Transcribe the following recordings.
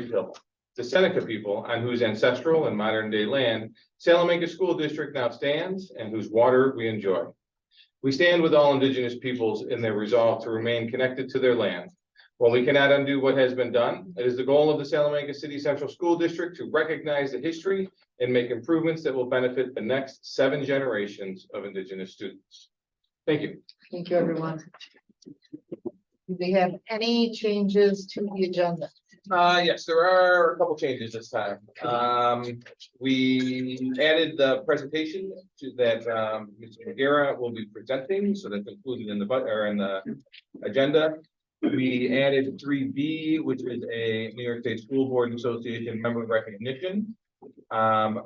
Hill, the Seneca people on whose ancestral and modern day land Salamanca School District now stands and whose water we enjoy. We stand with all Indigenous peoples in their resolve to remain connected to their land. While we cannot undo what has been done, it is the goal of the Salamanca City Central School District to recognize the history and make improvements that will benefit the next 7 generations of Indigenous students. Thank you. Thank you, everyone. Do they have any changes to the agenda? Yes, there are a couple changes this time. We added the presentation to that Mr. McGarrett will be presenting, so that's included in the agenda. We added 3B, which is a New York State School Board Association member recognition.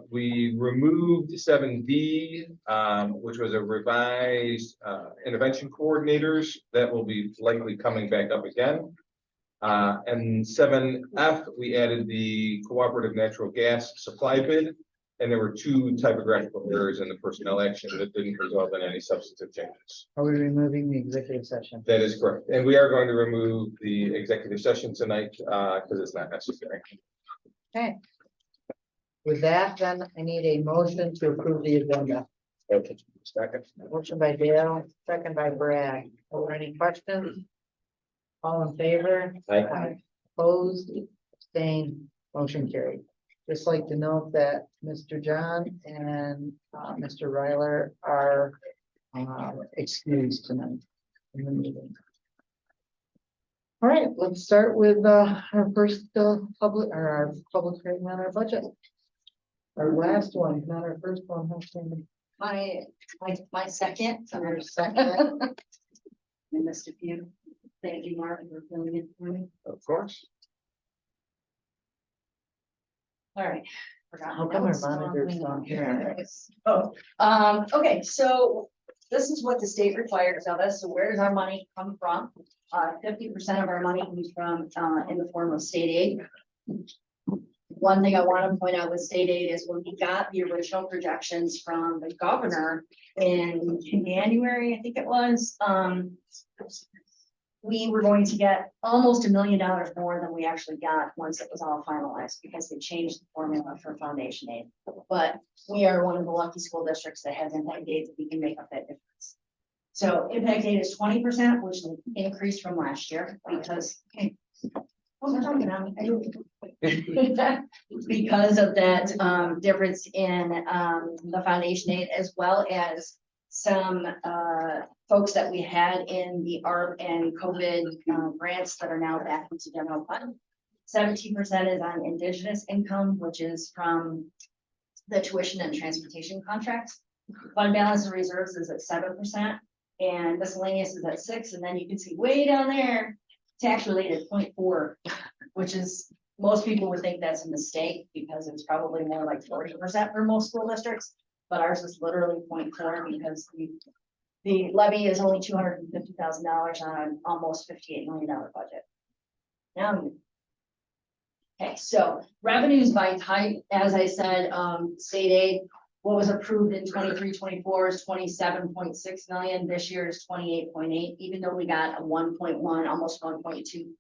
We removed 7D, which was a revised intervention coordinators that will be likely coming back up again. And 7F, we added the cooperative natural gas supply bid, and there were 2 typographical errors in the personnel action that didn't result in any substantive changes. Are we removing the executive session? That is correct, and we are going to remove the executive session tonight because it's not necessary. Okay. With that, then I need a motion to approve the agenda. Okay, second. Motion by Dale, second by Brad. Are there any questions? All in favor? Aye. Opposed, abstained, motion carried. Just like to note that Mr. John and Mr. Ryler are excused tonight in the meeting. All right, let's start with our first public hearing on our budget. Our last one, not our first one. My second. Our second. I missed a few. Thank you, Mark, for filling in for me. Of course. All right. Forgot How my come our notes. monitor's on here? Okay, so this is what the state requires of us. So where does our money come from? 50% of our money comes from in the form of state aid. One thing I want to point out with state aid is when we got the original projections from the governor in January, I think it was, we were going to get almost $1 million more than we actually got once it was all finalized because they changed the formula for foundation aid. But we are one of the lucky school districts that has impact aid that we can make up that difference. So impact aid is 20%, which is an increase from last year because because of that difference in the foundation aid, as well as some folks that we had in the ARP and COVID grants that are now back into general fund. 17% is on indigenous income, which is from the tuition and transportation contracts. Fund balance and reserves is at 7%, and miscellaneous is at 6%. And then you can see way down there, tax related 0.4, which is, most people would think that's a mistake because it's probably more like 40% for most school districts, but ours is literally 0.4 because the levy is only $250,000 on an almost $58 million budget. Now, okay, so revenues by type, as I said, state aid, what was approved in 23-24 is 27.6 million. This year is 28.8, even though we got a 1.1, almost 1.2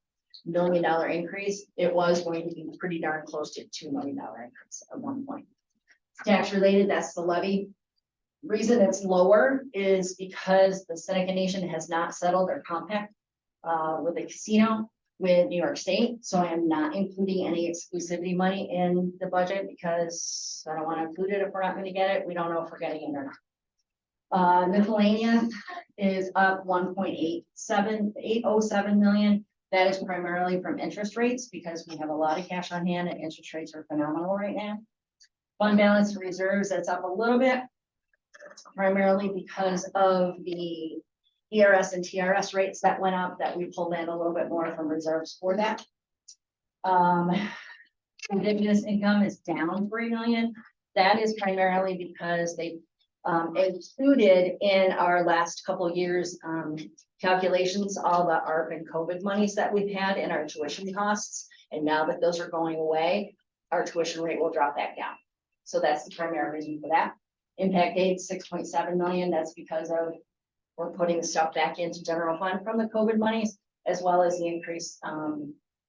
$1 million increase, it was going to be pretty darn close to $2 million increase at one point. Tax related, that's the levy. Reason it's lower is because the Seneca Nation has not settled their compact with the casino with New York State. So I am not including any exclusivity money in the budget because I don't want to include it if we're not going to get it. We don't know if we're getting it or not. Miscellaneous is up 1.807 million. That is primarily from interest rates because we have a lot of cash on hand and interest rates are phenomenal right now. Fund balance and reserves, that's up a little bit, primarily because of the ERS and TRS rates that went up, that we pulled in a little bit more from reserves for that. Indigenous income is down 3 million. That is primarily because they included in our last couple of years calculations all the ARP and COVID monies that we've had in our tuition costs, and now that those are going away, our tuition rate will drop back down. So that's the primary reason for that. Impact aid 6.7 million. That's because of we're putting stuff back into general fund from the COVID monies, as well as the increase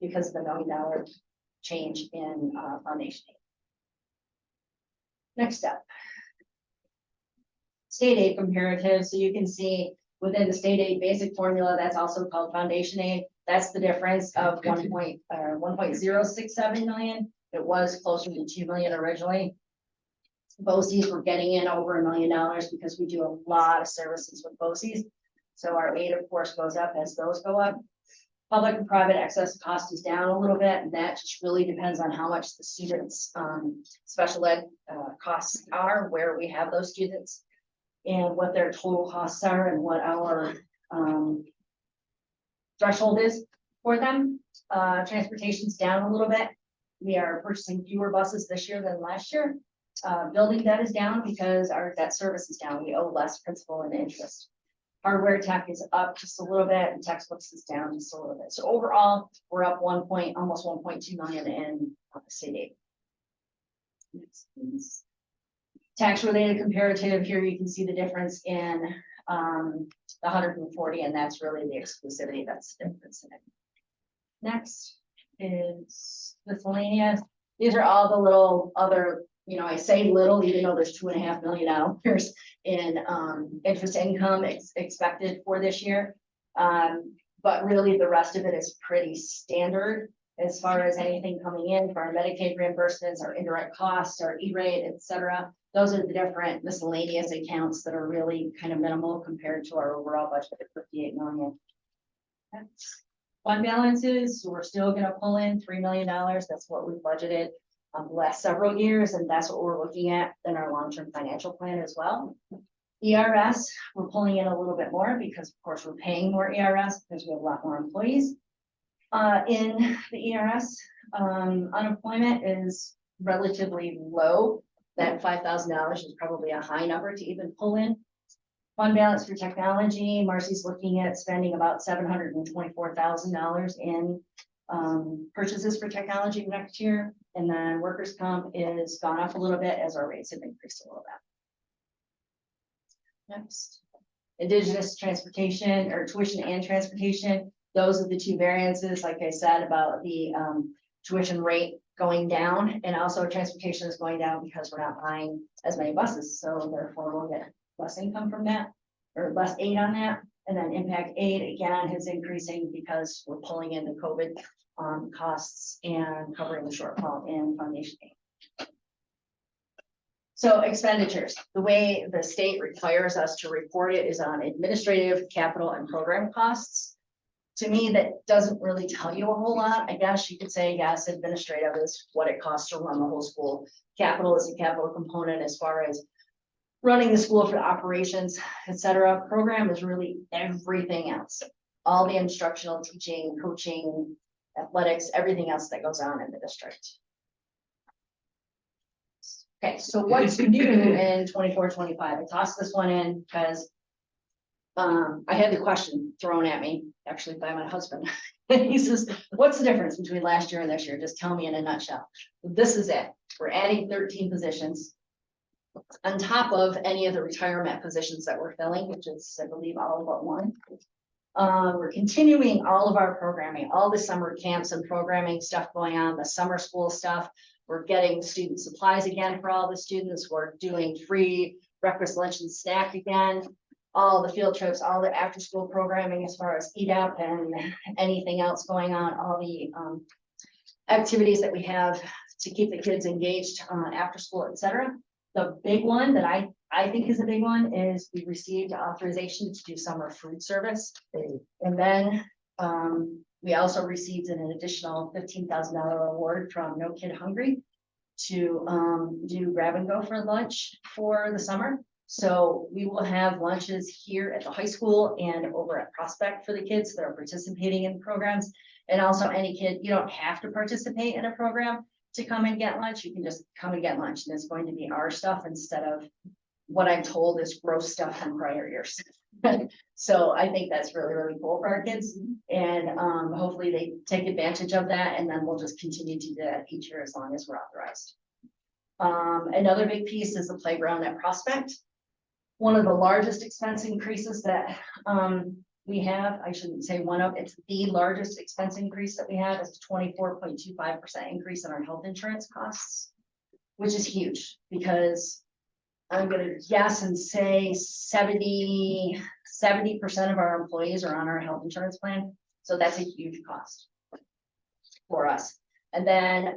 because of the $1 million change in foundation aid. Next up. State aid comparative, so you can see within the state aid basic formula, that's also called foundation aid. That's the difference of 1.067 million. It was closer to 2 million originally. BOCES were getting in over $1 million because we do a lot of services with BOCES. So our aid, of course, goes up as those go up. Public and private excess cost is down a little bit, and that just really depends on how much the students' special ed costs are, where we have those students, and what their total costs are, and what our threshold is for them. Transportation's down a little bit. We are purchasing fewer buses this year than last year. Building debt is down because our debt service is down. We owe less principal and interest. Hardware tech is up just a little bit, and textbooks is down just a little bit. So overall, we're up almost 1.2 million in state aid. Next, please. Tax related comparative, here you can see the difference in the 140, and that's really the exclusivity, that's the difference in it. Next is miscellaneous. These are all the little other, I say little, even though there's $2.5 million in interest income expected for this year. But really the rest of it is pretty standard as far as anything coming in for our Medicaid reimbursements, our indirect costs, our E-rate, etc. Those are the different miscellaneous accounts that are really kind of minimal compared to our overall budget of 58 million. Fund balances, so we're still going to pull in $3 million. That's what we budgeted the last several years, and that's what we're looking at in our long-term financial plan as well. ERS, we're pulling in a little bit more because, of course, we're paying more ERS because we have a lot more employees. In the ERS, unemployment is relatively low. That $5,000 is probably a high number to even pull in. Fund balance for technology, Marcy's looking at spending about $724,000 in purchases for technology next year. And then workers' comp is gone up a little bit as our rates have increased a little bit. Next, indigenous transportation or tuition and transportation. Those are the two variances, like I said, about the tuition rate going down, and also transportation is going down because we're not buying as many buses. So therefore we'll get less income from that, or less aid on that. And then impact aid again is increasing because we're pulling in the COVID costs and covering the shortfall in foundation aid. So expenditures, the way the state requires us to report it is on administrative, capital, and program costs. To me, that doesn't really tell you a whole lot. I guess you could say, yes, administrative is what it costs to run the whole school. Capital is a capital component as far as running the school for the operations, etc. Program is really everything else. All the instructional, teaching, coaching, athletics, everything else that goes on in the district. Okay, so what's new in 24-25? I tossed this one in because I had the question thrown at me, actually by my husband. He says, what's the difference between last year and this year? Just tell me in a nutshell. This is it. We're adding 13 positions on top of any of the retirement positions that we're filling, which is, I believe, all but one. We're continuing all of our programming, all the summer camps and programming stuff going on, the summer school stuff. We're getting student supplies again for all the students. We're doing free breakfast, lunch, and snack again. All the field trips, all the after school programming as far as eat up and anything else going on, all the activities that we have to keep the kids engaged after school, etc. The big one that I think is a big one is we received authorization to do summer food service. And then we also received an additional $15,000 award from No Kid Hungry to do grab and go for lunch for the summer. So we will have lunches here at the high school and over at Prospect for the kids that are participating in programs. And also any kid, you don't have to participate in a program to come and get lunch. You can just come and get lunch, and it's going to be our stuff instead of what I'm told is gross stuff from prior years. So I think that's really, really cool for our kids. And hopefully they take advantage of that, and then we'll just continue to do that each year as long as we're authorized. Another big piece is the playground at Prospect. One of the largest expense increases that we have, I shouldn't say one of, it's the largest expense increase that we have is 24.25% increase in our health insurance costs, which is huge because I'm gonna guess and say 70% of our employees are on our health insurance plan. So that's a huge cost for us. And then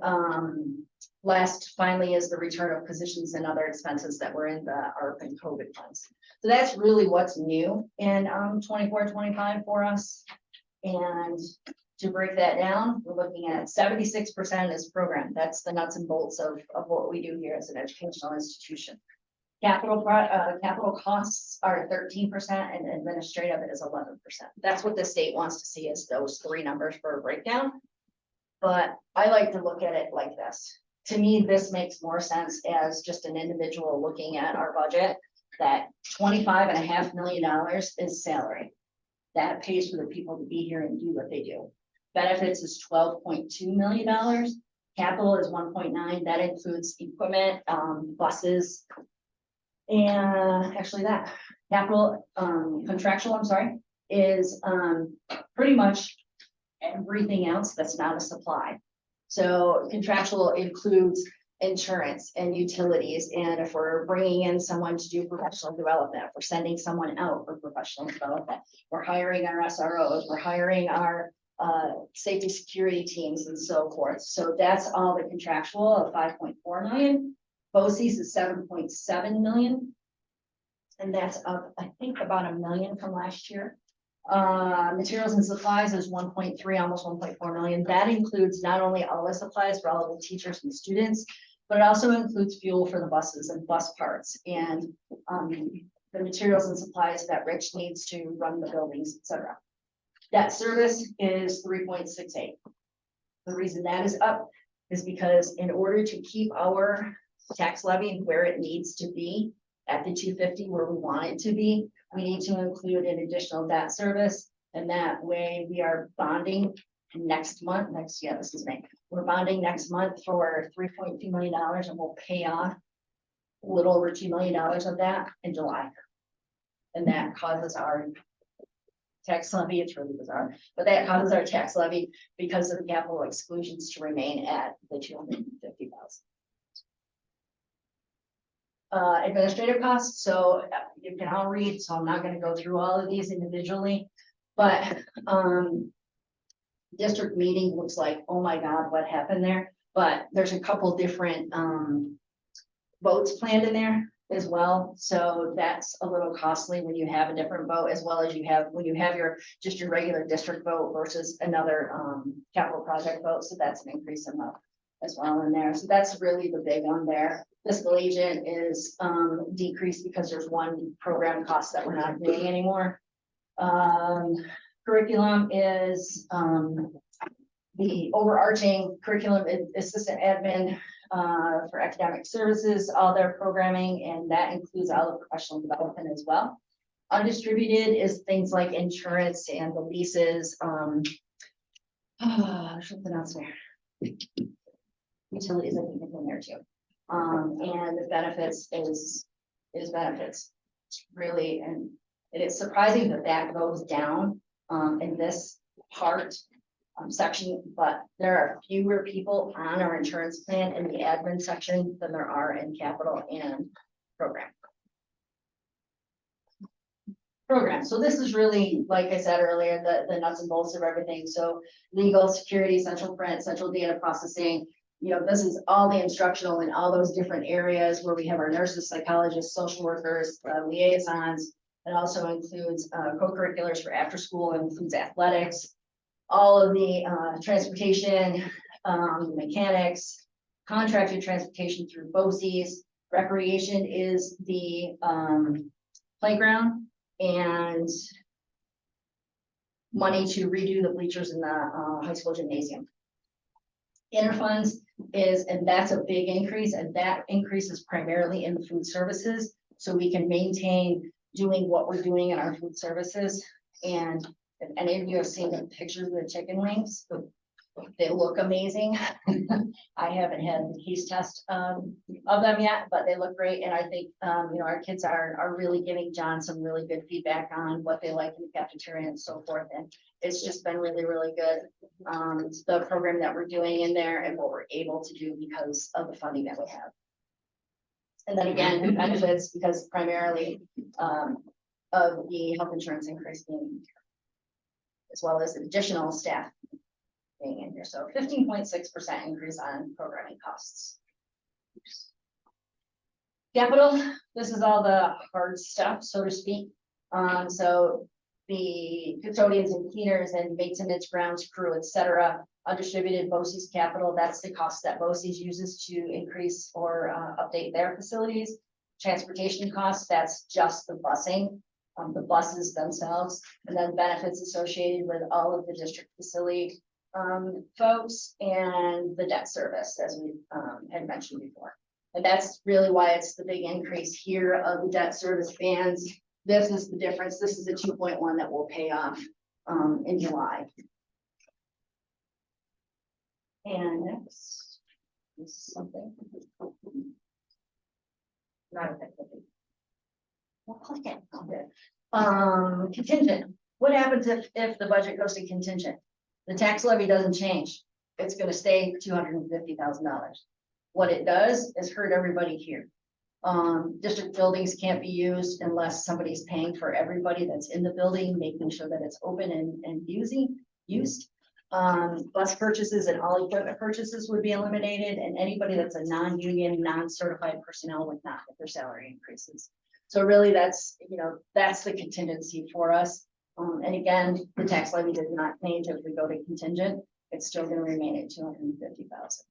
last finally is the return of positions and other expenses that were in the ARP and COVID funds. So that's really what's new in 24-25 for us. And to break that down, we're looking at 76% is program. That's the nuts and bolts of what we do here as an educational institution. Capital costs are 13% and administrative is 11%. That's what the state wants to see is those three numbers for a breakdown. But I like to look at it like this. To me, this makes more sense as just an individual looking at our budget, that $25.5 million is salary. That pays for the people to be here and do what they do. Benefits is $12.2 million. Capital is 1.9. That includes equipment, buses, and actually that capital contractual, I'm sorry, is pretty much everything else that's not a supply. So contractual includes insurance and utilities. And if we're bringing in someone to do professional development, if we're sending someone out for professional development, we're hiring our SROs, we're hiring our safety security teams and so forth. So that's all the contractual of 5.4 million. BOCES is 7.7 million. And that's up, I think, about $1 million from last year. Materials and supplies is 1.3, almost 1.4 million. That includes not only all the supplies for all of the teachers and students, but it also includes fuel for the buses and bus parts and the materials and supplies that Rich needs to run the buildings, etc. Debt service is 3.68. The reason that is up is because in order to keep our tax levy where it needs to be at the 250 where we want it to be, we need to include an additional debt service. And that way we are bonding next month, this is May. We're bonding next month for $3.2 million and we'll pay off a little over $2 million of that in July. And that causes our tax levy, it's really bizarre, but that causes our tax levy because of the capital exclusions to remain at the 250,000. Administrative costs, so you can all read, so I'm not going to go through all of these individually, but district meeting looks like, oh my God, what happened there? But there's a couple different votes planned in there as well, so that's a little costly when you have a different vote, as well as you have when you have your regular district vote versus another capital project vote. So that's an increase in vote as well in there. So that's really the big one there. Fiscal agent is decreased because there's one program cost that we're not doing anymore. Curriculum is the overarching curriculum assistant admin for academic services, all their programming, and that includes all the professional development as well. Undistributed is things like insurance and the leases. Something else there. Utilities, I think, is in there too. And the benefits is benefits really, and it is surprising that goes down in this part section, but there are fewer people on our insurance plan in the admin section than there are in capital and program. So this is really, like I said earlier, the nuts and bolts of everything. So legal, security, central print, central data processing. You know, this is all the instructional in all those different areas where we have our nurses, psychologists, social workers, liaisons. It also includes co-curriculars for after school, includes athletics, all of the transportation, mechanics, contracted transportation through BOCES. Recreation is the playground and money to redo the bleachers in the high school gymnasium. Interfunds is, and that's a big increase, and that increase is primarily in food services, so we can maintain doing what we're doing in our food services. And if any of you have seen the pictures of the chicken wings, They look amazing. I haven't had the case test of them yet, but they look great. And I think, our kids are really giving John some really good feedback on what they like in the cafeteria and so forth. And it's just been really, really good. The program that we're doing in there and what we're able to do because of the funding that we have. And then again, it benefits because primarily of the health insurance increase being as well as additional staff being in here. So 15.6% increase on programming costs. Capital, this is all the hard stuff, so to speak. So the custodians and cleaners and maintenance, grounds crew, etc. Undistributed BOCES capital, that's the cost that BOCES uses to increase or update their facilities. Transportation costs, that's just the busing, the buses themselves, and then benefits associated with all of the district facility folks and the debt service, as we had mentioned before. And that's really why it's the big increase here of the debt service bands. This is the difference. This is the 2.1 that will pay off in July. And next is something. Not effective. Well, click it. Okay. Contingent. What happens if the budget goes to contingent? The tax levy doesn't change. It's going to stay $250,000. What it does is hurt everybody here. District buildings can't be used unless somebody's paying for everybody that's in the building, making sure that it's open and used. Bus purchases and all equipment purchases would be eliminated, and anybody that's a non-union, non-certified personnel would not get their salary increases. So really that's the contingency for us. And again, the tax levy does not change if we go to contingent. It's still going to remain at $250,000.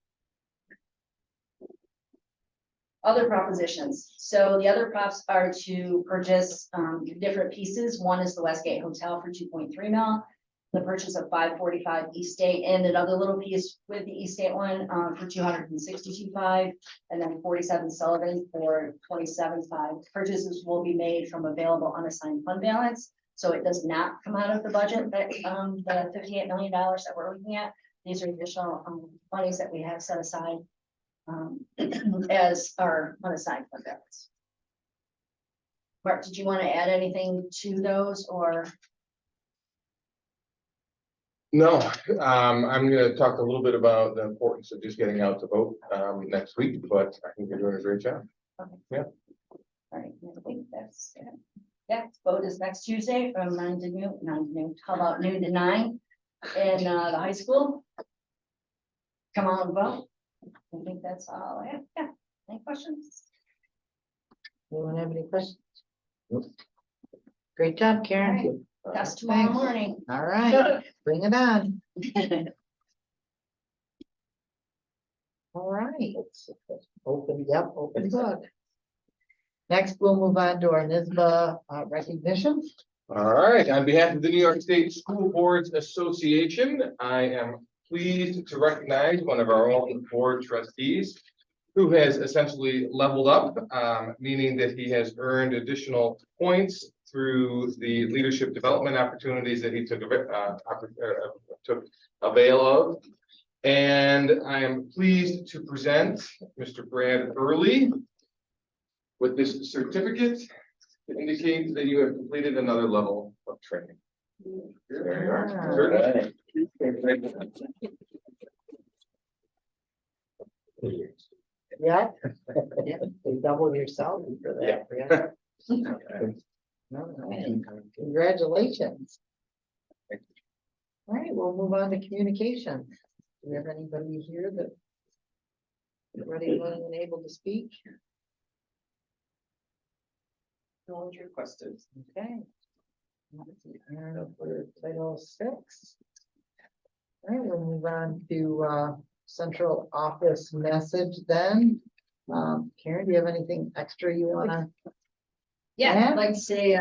Other propositions. So the other props are to purchase different pieces. One is the Westgate Hotel for 2.3 mil. The purchase of 545 East State and another little piece with the East State one for 262.5, and then 47 Sullivan for 27.5. Purchases will be made from available unassigned fund balance. So it does not come out of the budget that the $58 million that we're looking at. These are additional monies that we have set aside as our unassigned fund balance. Mark, did you want to add anything to those or? No, I'm gonna talk a little bit about the importance of just getting out to vote next week, but I think you're doing a great job. Okay. Yeah. All right, I think that's it. Yeah, vote is next Tuesday from 9 to noon. How about noon to 9 in the high school? Come on and vote. I think that's all I have. Yeah. Any questions? Anyone have any questions? Great job, Karen. That's tomorrow morning. All right, bring it on. All right. Open book. Next, we'll move on to our NISBA recognition. All right, on behalf of the New York State School Boards Association, I am pleased to recognize one of our own board trustees who has essentially leveled up, meaning that he has earned additional points through the leadership development opportunities that he took avail of. And I am pleased to present Mr. Brad Early with this certificate to indicate that you have completed another level of training. There you are. Yeah. They double your salary for that. Yeah. All right. Congratulations. All right, we'll move on to communication. Do we have anybody here that is ready, willing, and able to speak? No one's requested. Okay. For Title 6. All right, we'll move on to central office message then. Karen, do you have anything extra you wanna? Yeah, I'd like to say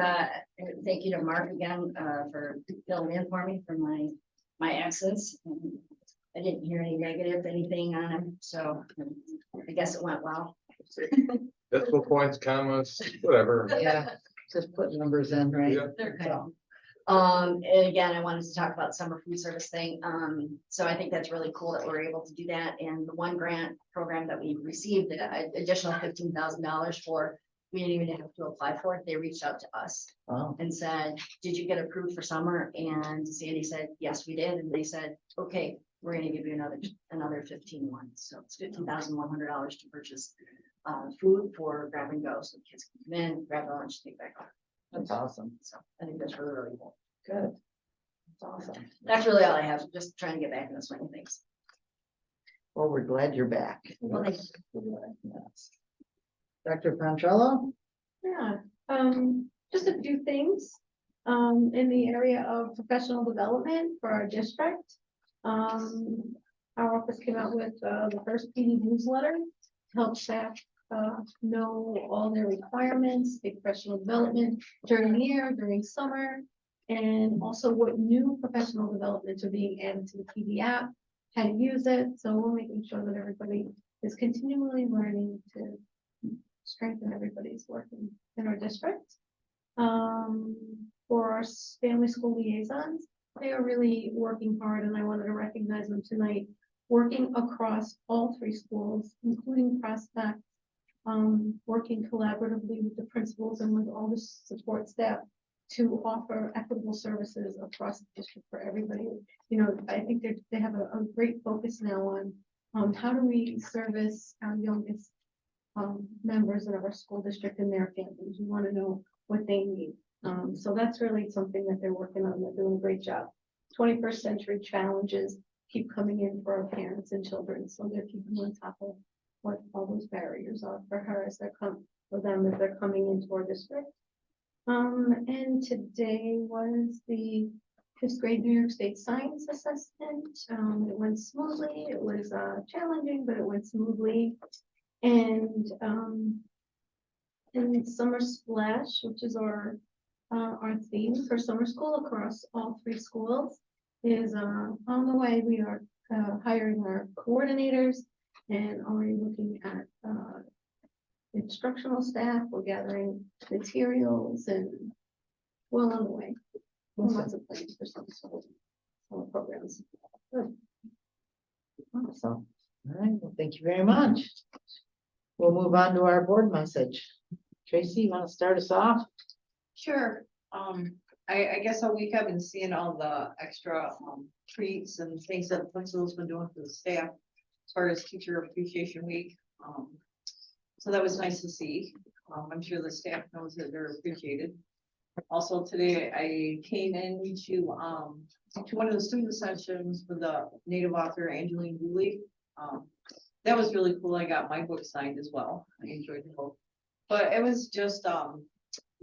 thank you to Mark again for filling in for me for my absence. I didn't hear any negative anything on him, so I guess it went well. Decimal points, commas, whatever. Yeah, just put numbers in, right? Yeah. They're good. So, And again, I wanted to talk about summer food service thing. So I think that's really cool that we're able to do that. And the one grant program that we received, additional $15,000 for, we didn't even have to apply for it. They reached out to us Wow. and said, did you get approved for summer? And Sandy said, yes, we did. And they said, okay, we're gonna give you another 15,100. So it's $15,100 to purchase food for grab and go. So kids can come in, grab their lunch, take back home. That's awesome. So I think that's really, really cool. Good. That's awesome. That's really all I have. Just trying to get back in the swing of things. Well, we're glad you're back. Well, thank Yes. Dr. Pantrello? Yeah, just a few things, in the area of professional development for our district. Our office came out with, the first PD newsletter to help staff, know all their requirements, the professional development during the year, during summer. And also what new professional developments are being added to the PD app, how to use it, so we're making sure that everybody is continually learning to strengthen everybody's work in our district. For our family school liaisons, they are really working hard, and I wanted to recognize them tonight, working across all 3 schools, including Prospect, working collaboratively with the principals and with all the support staff to offer equitable services across the district for everybody. You know, I think they have a great focus now on how do we service our youngest members of our school district and their families. We want to know what they need. So that's really something that they're working on. They're doing a great job. 21st century challenges keep coming in for our parents and children. So they're keeping on top of what all those barriers are for her as for them as they're coming into our district. And today was the 5th grade New York State Science Assessment. It went smoothly. It was challenging, but it went smoothly. And Summer Splash, which is our theme for summer school across all 3 schools, is on the way. We are hiring our coordinators and already looking at instructional staff. We're gathering materials and well on the way. Lots of plans for some summer programs. Good. Awesome. All right, well, thank you very much. We'll move on to our board message. Tracy, you want to start us off? Sure. I guess all week I've been seeing all the extra treats and things that the principal's been doing for the staff as far as Teacher Appreciation Week. So that was nice to see. I'm sure the staff knows that they're appreciated. Also today I came in to one of the student sessions for the native author Angeline Dooley. That was really cool. I got my book signed as well. I enjoyed the book, but it was just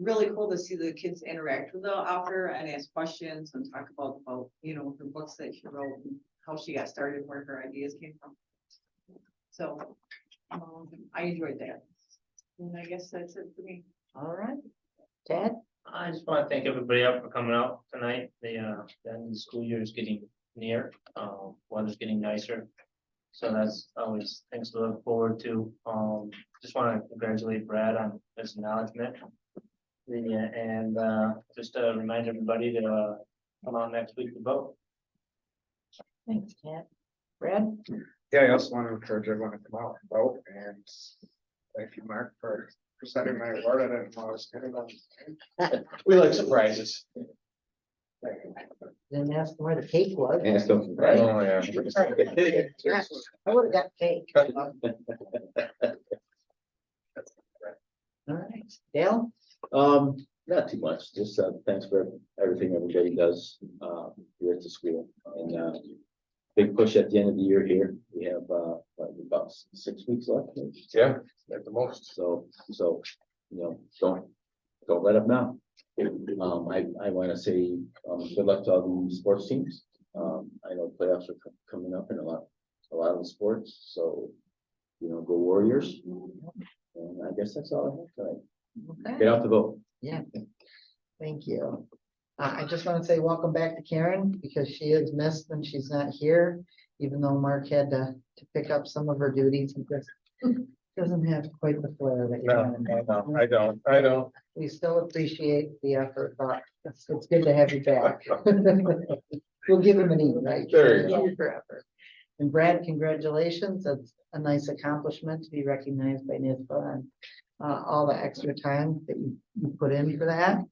really cool to see the kids interact with the author and ask questions and talk about you know, the books that she wrote and how she got started, where her ideas came from. So I enjoyed that, and I guess that's it for me. All right. Ted? I just want to thank everybody out for coming out tonight. The end of the school year is getting near. Weather's getting nicer. So that's always things to look forward to. Just want to congratulate Brad on his acknowledgement. And just remind everybody to come out next week to vote. Thanks, Ted. Brad? Yeah, I also want to encourage everyone to come out and vote, and thank you, Mark, for presenting my award. I didn't know I was getting on. We like surprises. Didn't ask where the cake was. Oh, yeah. I would have got cake. All right, Dale? Not too much, just thanks for everything everybody does here at the school, and big push at the end of the year here. We have what, about 6 weeks left. Maybe? Yeah, at the most. So you know, don't let up now. I want to say good luck to all the sports teams. I know playoffs are coming up in a lot of the sports, so you know, go Warriors. And I guess that's all I have tonight. Okay. Get out to vote. Yeah. Thank you. I just want to say welcome back to Karen, because she is missed when she's not here, even though Mark had to pick up some of her duties and just doesn't have quite the flair that you No, want. I don't. We still appreciate the effort, but it's good to have you back. We'll give him an E, right? There you Thank you for effort. And Brad, congratulations. That's a nice accomplishment to be recognized by NISBA and all the extra time that you put in for that.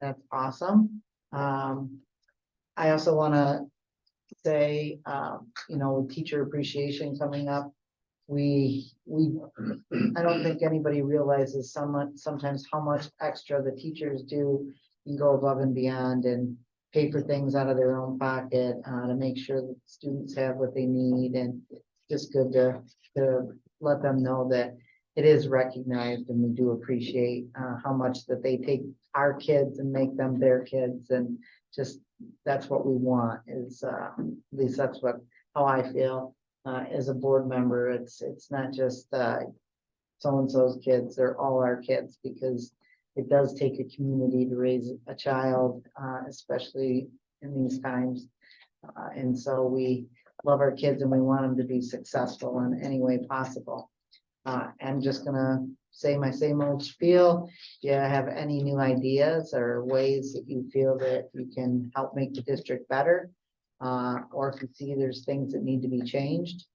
That's awesome. I also want to say, with teacher appreciation coming up, I don't think anybody realizes sometimes how much extra the teachers do and go above and beyond and pay for things out of their own pocket to make sure that students have what they need. And just good to let them know that it is recognized and we do appreciate how much that they take our kids and make them their kids. And just, that's what we want is, at least that's how I feel. As a board member, it's not just so-and-so's kids, they're all our kids, because it does take a community to raise a child, especially in these times. And so we love our kids and we want them to be successful in any way possible. I'm just gonna say my same old spiel. If you have any new ideas or ways that you feel that you can help make the district better, or if you see there's things that need to be changed,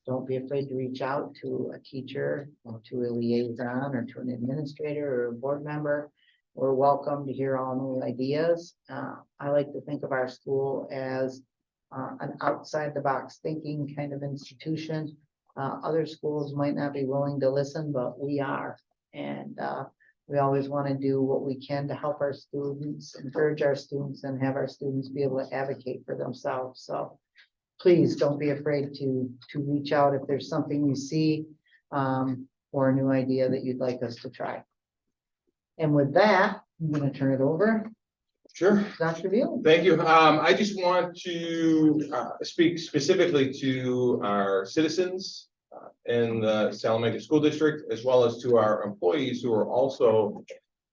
don't be afraid to reach out to a teacher or to a liaison or to an administrator or a board member. We're welcome to hear all new ideas. I like to think of our school as an outside the box thinking kind of institution. Other schools might not be willing to listen, but we are. And we always want to do what we can to help our students, encourage our students, and have our students be able to advocate for themselves. So please don't be afraid to reach out if there's something you see or a new idea that you'd like us to try. And with that, I'm going to turn it over. Sure. Dr. Beal. Thank you. I just want to speak specifically to our citizens in the Salamanca School District, as well as to our employees who are also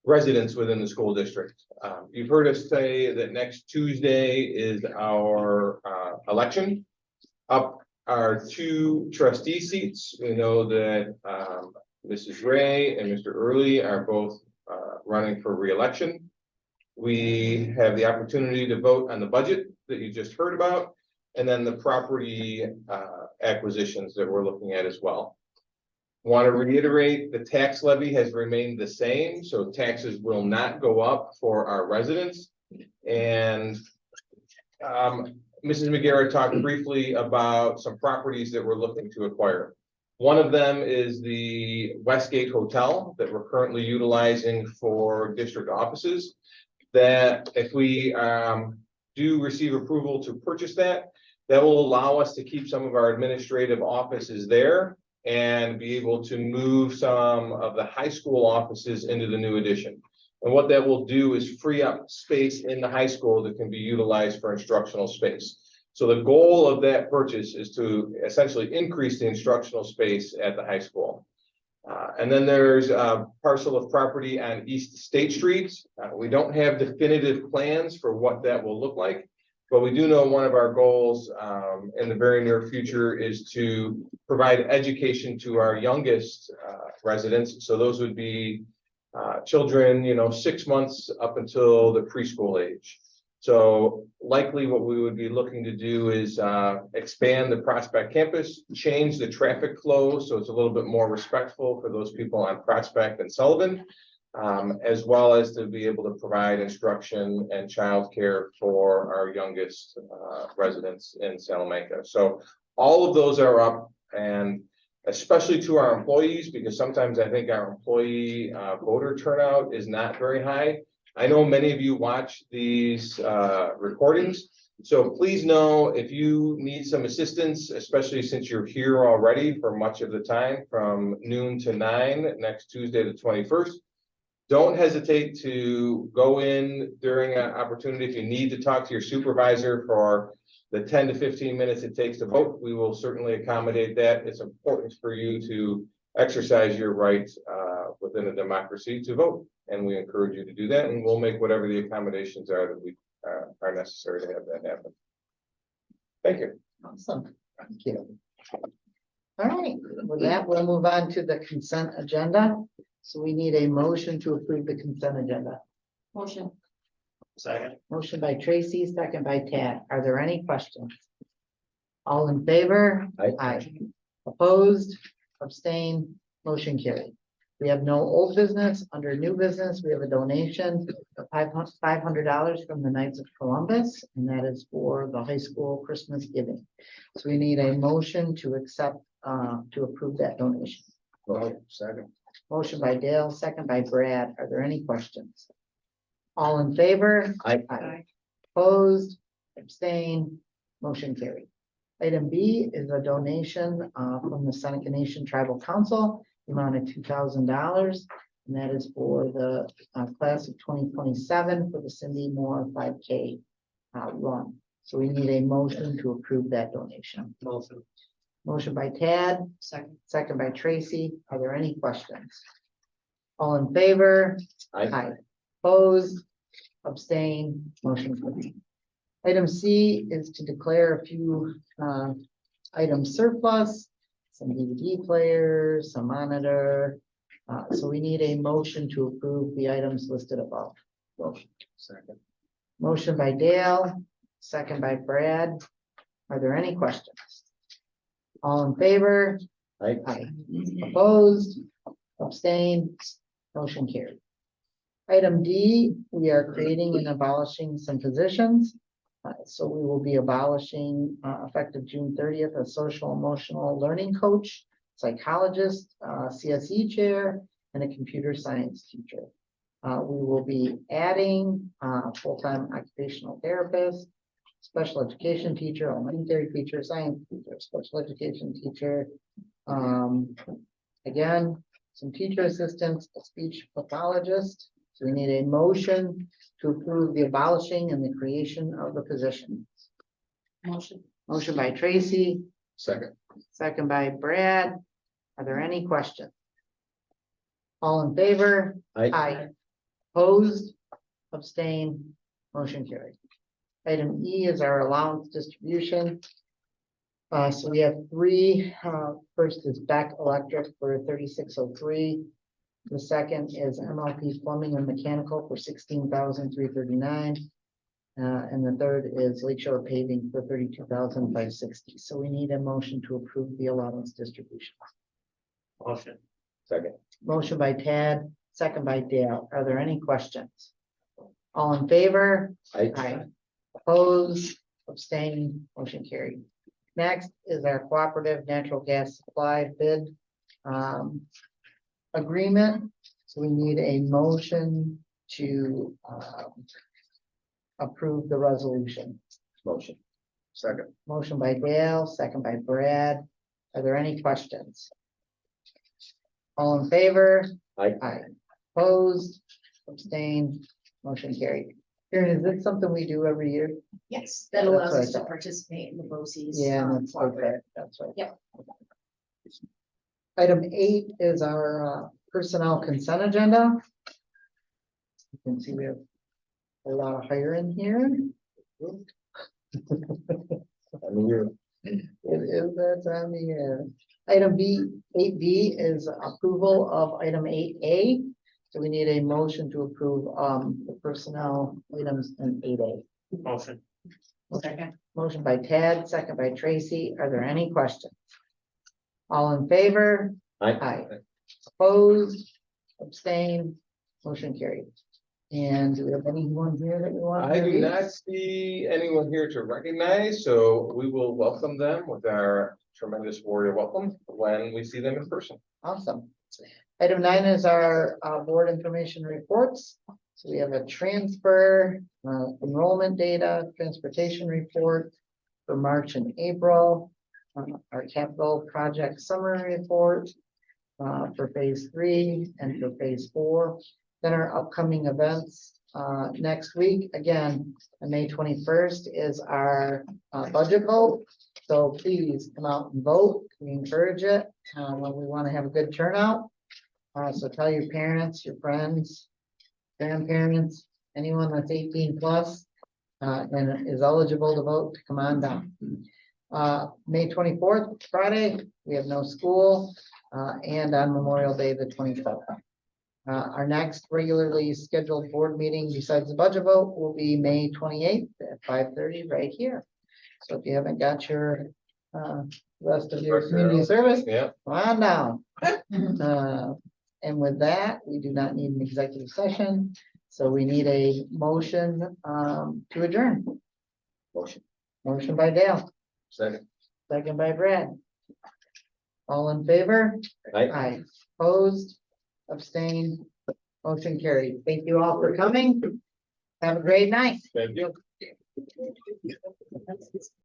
residents within the school district. You've heard us say that next Tuesday is our election. Up our 2 trustee seats. We know that Mrs. Ray and Mr. Early are both running for re-election. We have the opportunity to vote on the budget that you just heard about, and then the property acquisitions that we're looking at as well. Want to reiterate, the tax levy has remained the same, so taxes will not go up for our residents. And Mrs. McGarrett talked briefly about some properties that we're looking to acquire. One of them is the Westgate Hotel that we're currently utilizing for district offices. That if we do receive approval to purchase that, that will allow us to keep some of our administrative offices there and be able to move some of the high school offices into the new addition. And what that will do is free up space in the high school that can be utilized for instructional space. So the goal of that purchase is to essentially increase the instructional space at the high school. And then there's a parcel of property on East State Street. We don't have definitive plans for what that will look like, but we do know one of our goals in the very near future is to provide education to our youngest residents. So those would be children, 6 months up until the preschool age. So likely what we would be looking to do is expand the Prospect campus, change the traffic flow so it's a little bit more respectful for those people on Prospect and Sullivan, as well as to be able to provide instruction and childcare for our youngest residents in Salamanca. So all of those are up, and especially to our employees, because sometimes I think our employee voter turnout is not very high. I know many of you watch these recordings, so please know if you need some assistance, especially since you're here already for much of the time from noon to 9 next Tuesday, the 21st. Don't hesitate to go in during an opportunity. If you need to talk to your supervisor for the 10 to 15 minutes it takes to vote, we will certainly accommodate that. It's important for you to exercise your right within a democracy to vote, and we encourage you to do that, and we'll make whatever the accommodations are that we are necessary to have that happen. Thank you. Awesome. Thank you. All right, with that, we'll move on to the consent agenda. So we need a motion to approve the consent agenda. Motion. Second. Motion by Tracy, second by Tad. Are there any questions? All in favor? Aye. Opposed, abstained, motion carried. We have no old business. Under new business, we have a donation of $500 from the Knights of Columbus, and that is for the high school Christmas giving. So we need a motion to accept, to approve that donation. Second. Motion by Dale, second by Brad. Are there any questions? All in favor? Aye. Aye. Opposed, abstained, motion carried. Item B is a donation from the Seneca Nation Tribal Council, the amount of $2,000. And that is for the class of 2027 for the Cindy Moore 5K run. So we need a motion to approve that donation. Motion. Motion by Tad, Second. second by Tracy. Are there any questions? All in favor? Aye. Opposed, abstained, motion carried. Item C is to declare a few items surplus, some DVD players, some monitor. So we need a motion to approve the items listed above. Motion. Second. Motion by Dale, second by Brad. Are there any questions? All in favor? Aye. Aye. Opposed, abstained, motion carried. Item D, we are creating and abolishing some positions. So we will be abolishing, effective June 30th, a social emotional learning coach, psychologist, CSE chair, and a computer science teacher. We will be adding full-time occupational therapist, special education teacher, elementary teacher, science teacher, special education teacher. Again, some teacher assistants, a speech pathologist. So we need a motion to approve the abolishing and the creation of the position. Motion. Motion by Tracy, Second. second by Brad. Are there any questions? All in favor? Aye. Opposed, abstained, motion carried. Item E is our allowance distribution. So we have three. First is Beck Electric for 3603. The second is MLP Plumbing and Mechanical for 16,339. And the third is Lakeshore Paving for 32,560. So we need a motion to approve the allowance distribution. Motion. Second. Motion by Tad, second by Dale. Are there any questions? All in favor? Aye. Opposed, abstaining, motion carried. Next is our cooperative natural gas supply bid agreement. So we need a motion to approve the resolution. Motion. Second. Motion by Dale, second by Brad. Are there any questions? All in favor? Aye. Opposed, abstained, motion carried. Karen, is this something we do every year? Yes, that Yeah, that's allows what I us to thought. participate in the BOCES. Yeah, that's right. cooperative. That's right. Yep. Item 8 is our personnel consent agenda. You can see we have a lot of hiring here. I mean, you're, It is that time of year. Item B, 8B is approval of item 8A. So we need a motion to approve the personnel items in 8A. Motion. Second. Motion by Tad, second by Tracy. Are there any questions? All in favor? aye. Opposed, abstained, motion carried. And do we have anyone here that we want? I to do read? not see anyone here to recognize, so we will welcome them with our tremendous warrior welcome when we see them in person. Awesome. Item 9 is our board information reports. So we have a transfer, enrollment data, transportation report for March and April. Our capital project summary report for phase 3 and for phase 4. Then our upcoming events next week, again, on May 21st is our budget vote. So please come out and vote. We encourage it. We want to have a good turnout. So tell your parents, your friends, grandparents, anyone that's 18 plus and is eligible to vote to come on down. May 24th, Friday, we have no school, and on Memorial Day, the 27th. Our next regularly scheduled board meeting besides the budget vote will be May 28th at 5:30 right here. So if you haven't got your, rest of your community service, Yeah. come on down. And with that, we do not need an executive session, so we need a motion, to adjourn. Motion. Motion by Dale, Second. second by Brad. All in favor? Aye. Aye. Opposed, abstained, motion carried. Thank you all for coming. Have a great night. Thank you.